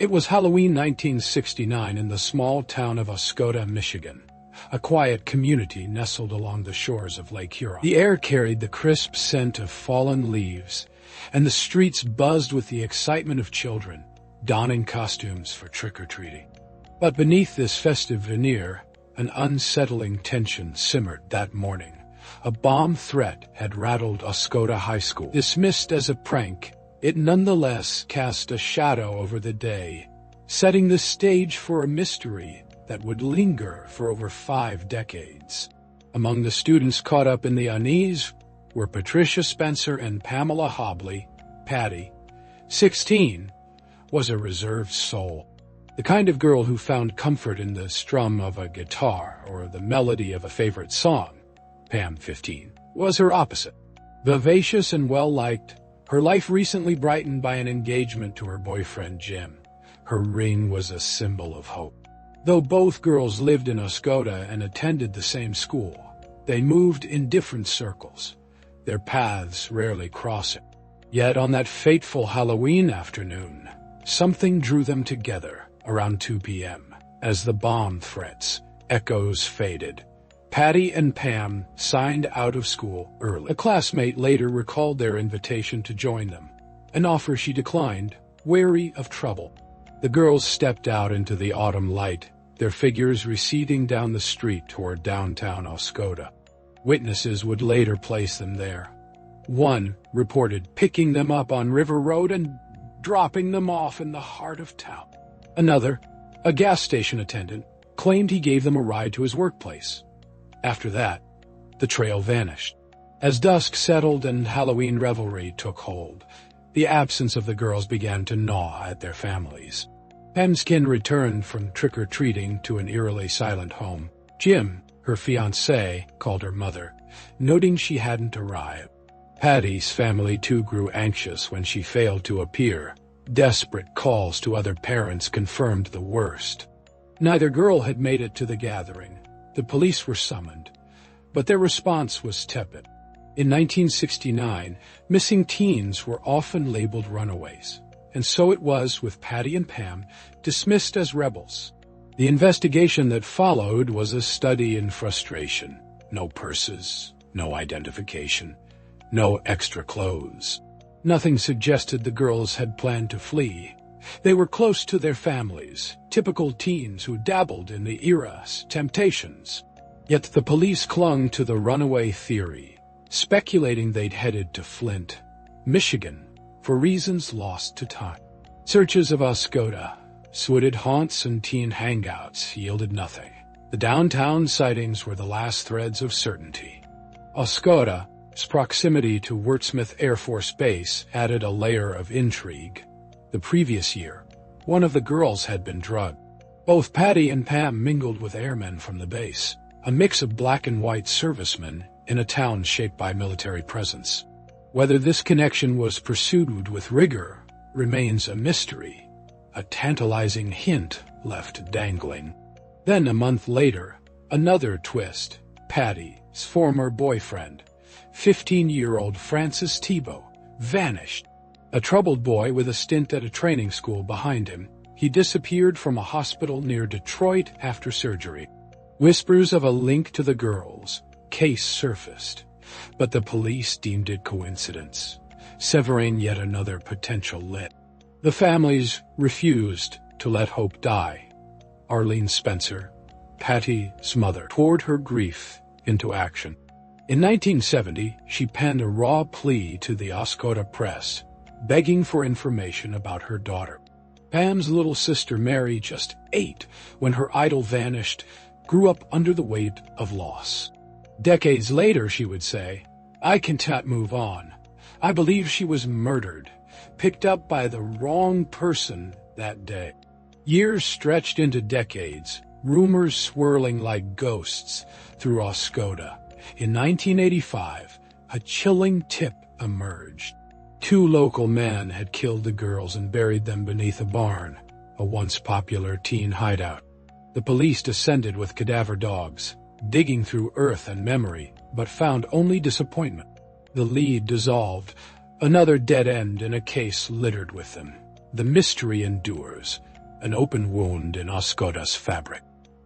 It was Halloween 1969 in the small town of Oscoda, Michigan, a quiet community nestled along the shores of Lake Huron. The air carried the crisp scent of fallen leaves, and the streets buzzed with the excitement of children donning costumes for trick-or-treating. But beneath this festive veneer, an unsettling tension simmered that morning. A bomb threat had rattled Oscoda High School. Dismissed as a prank, it nonetheless cast a shadow over the day, setting the stage for a mystery that would linger for over 5 decades. Among the students caught up in the unease were Patricia Spencer and Pamela Hobley. Patty, 16, was a reserved soul, the kind of girl who found comfort in the strum of a guitar or the melody of a favorite song. Pam, 15, was her opposite. Vivacious and well-liked, her life recently brightened by an engagement to her boyfriend Jim. Her ring was a symbol of hope. Though both girls lived in Oscoda and attended the same school, they moved in different circles, their paths rarely crossing. Yet on that fateful Halloween afternoon, something drew them together around 2 p.m. As the bomb threats echoes faded, Patty and Pam signed out of school early. A classmate later recalled their invitation to join them, an offer she declined, wary of trouble. The girls stepped out into the autumn light, their figures receding down the street toward downtown Oscoda. Witnesses would later place them there. One reported picking them up on River Road and dropping them off in the heart of town. Another, a gas station attendant, claimed he gave them a ride to his workplace. After that, the trail vanished. As dusk settled and Halloween revelry took hold, the absence of the girls began to gnaw at their families. Pam's kin returned from trick-or-treating to an eerily silent home. Jim, her fiancé, called her mother, noting she hadn't arrived. Patty's family too grew anxious when she failed to appear. Desperate calls to other parents confirmed the worst. Neither girl had made it to the gathering. The police were summoned, but their response was tepid. In 1969, missing teens were often labeled runaways, and so it was with Patty and Pam, dismissed as rebels. The investigation that followed was a study in frustration. No purses, no identification, no extra clothes. Nothing suggested the girls had planned to flee. They were close to their families, typical teens who dabbled in the era's temptations. Yet the police clung to the runaway theory, speculating they'd headed to Flint, Michigan, for reasons lost to time. Searches of Oscoda, wooded haunts and teen hangouts yielded nothing. The downtown sightings were the last threads of certainty. Oscoda's proximity to Wurtsmith Air Force Base added a layer of intrigue. The previous year, one of the girls had been drugged. Both Patty and Pam mingled with airmen from the base, a mix of black and white servicemen in a town shaped by military presence. Whether this connection was pursued with rigor remains a mystery, a tantalizing hint left dangling. Then a month later, another twist. Patty's former boyfriend, 15-year-old Francis Tebow, vanished. A troubled boy with a stint at a training school behind him, he disappeared from a hospital near Detroit after surgery. Whispers of a link to the girls' case surfaced, but the police deemed it coincidence, severing yet another potential link. The families refused to let hope die. Arlene Spencer, Patty's mother, poured her grief into action. In 1970, she penned a raw plea to the Oscoda press, begging for information about her daughter. Pam's little sister Mary, just 8, when her idol vanished, grew up under the weight of loss. Decades later, she would say, "I can't move on. I believe she was murdered, picked up by the wrong person that day." Years stretched into decades, rumors swirling like ghosts through Oscoda. In 1985, a chilling tip emerged. 2 local men had killed the girls and buried them beneath a barn, a once popular teen hideout. The police descended with cadaver dogs, digging through earth and memory, but found only disappointment. The lead dissolved, another dead end in a case littered with them. The mystery endures, an open wound in Oscoda's fabric.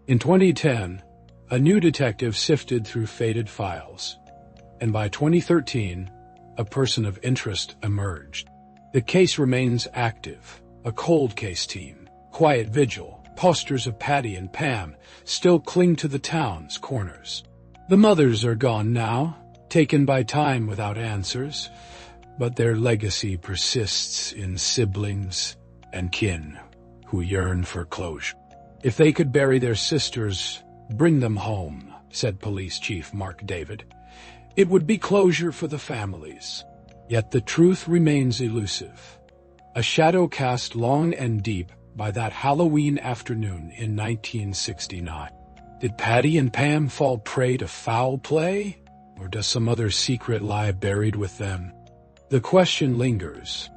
In 2010, a new detective sifted through faded files, and by 2013, a person of interest emerged. The case remains active. A cold case team, quiet vigil, posters of Patty and Pam still cling to the town's corners. The mothers are gone now, taken by time without answers, but their legacy persists in siblings and kin who yearn for closure. If they could bury their sisters, bring them home, said Police Chief Mark David. It would be closure for the families. Yet the truth remains elusive. A shadow cast long and deep by that Halloween afternoon in 1969. Did Patty and Pam fall prey to foul play, or does some other secret lie buried with them? The question lingers.